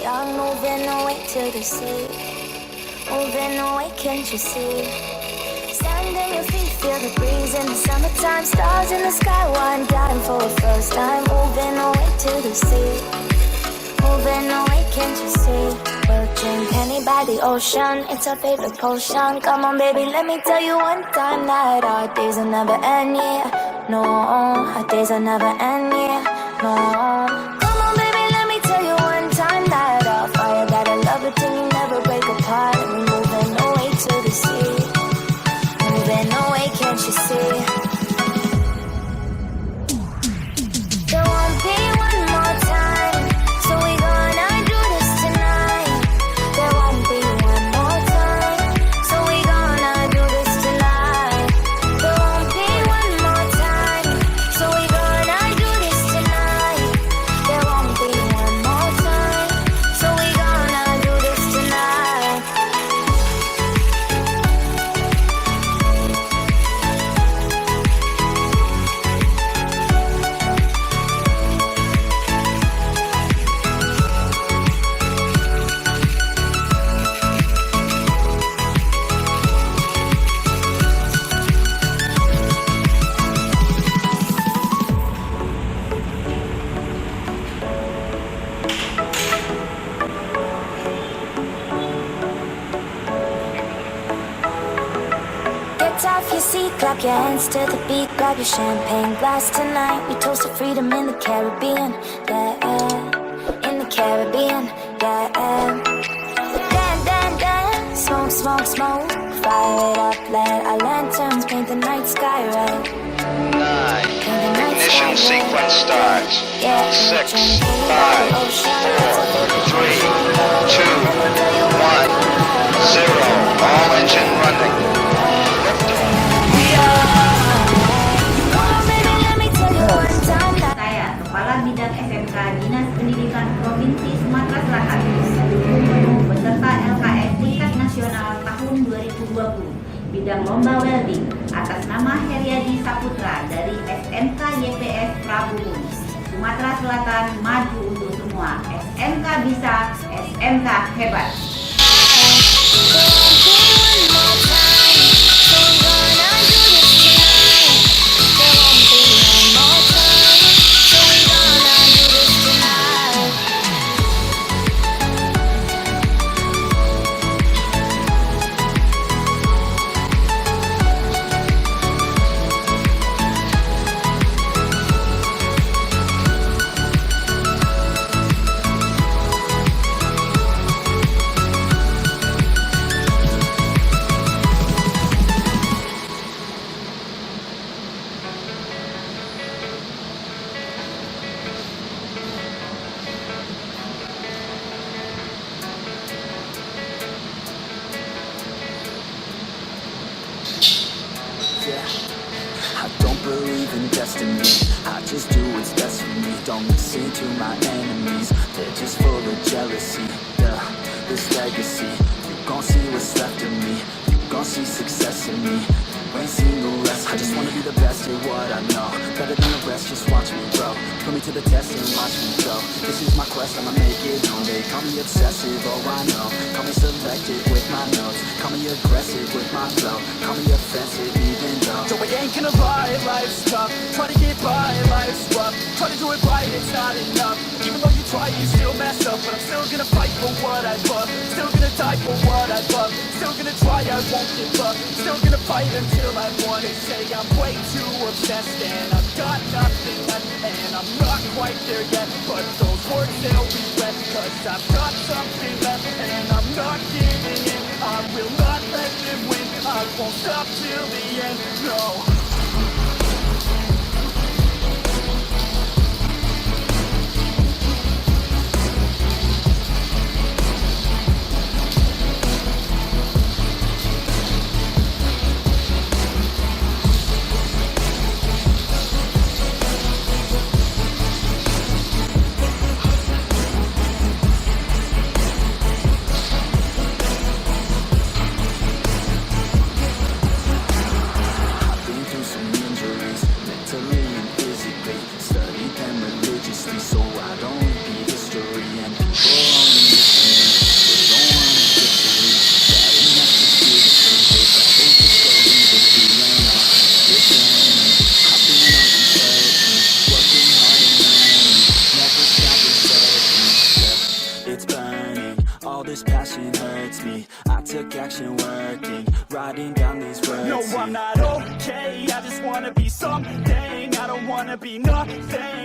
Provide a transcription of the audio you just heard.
young, moving away to the sea. Moving away, can't you see? Stand on your feet, feel the breeze in the summertime. Stars in the sky, one dying for a first time. Moving away to the sea. Moving away, can't you see? We'll drink honey by the ocean, it's our favorite potion. Come on baby, let me tell you one time that our days will never end, yeah. No, our days will never end, yeah. No. Come on baby, let me tell you one time that our fire got a love it till you never break apart. And we're moving away to the sea. Moving away, can't you see? There won't be one more time, so we gonna do this tonight. There won't be one more time, so we gonna do this tonight. There won't be one more time, so we gonna do this tonight. There won't be one more time, so we gonna do this tonight. Get off your seat, clap your hands to the beat, grab your champagne glass tonight. We toast to freedom in the Caribbean, yeah, in the Caribbean, yeah. Dan, dan, dan, smoke, smoke, smoke, fire it up, let our lanterns paint the night sky red. 9. Paint the night Ignition sky red. sequence starts. Yeah, 6, drink 5, honey by the ocean, it's our 4, favorite 3, potion. 2, 1, 0. All engine running. Saya, Kepala Bidang SMK Dinas Pendidikan Provinsi Sumatera Selatan, mendukung penuh peserta LKS Tingkat Nasional tahun 2020, bidang lomba welding, atas nama HERIYADI SAPUTRA dari SMK YPS Prabumulih, Sumatera Selatan, maju untuk semua. SMK bisa, SMK hebat. I don't believe in destiny, I just do what's best for me. Don't listen to my enemies, they're just full of jealousy. This legacy, you gon' see what's left of me. You gon' see success in me. You ain't seen the rest. I just wanna be the best at what I know, better than the rest, just watch me grow. Put me to the test and watch me go. This is my quest, I'ma make it known. They call me obsessive, oh I know. Call me selective with my notes, call me aggressive with my flow, call me offensive even though so I ain't gonna lie, life's tough. Try to get by, life's rough. Try to do it right, it's not enough. Even though you try, you still mess up. But I'm still gonna fight for what I love. Still gonna die for what I love. Still gonna try, I won't give up. Still gonna fight until I won. They say I'm way too obsessed and I've got nothing left. And I'm not quite there yet, but those words they'll regret. Cause I've got something left and I'm not giving in. I will not let them win. I won't stop till the end, no. something. I don't wanna be nothing.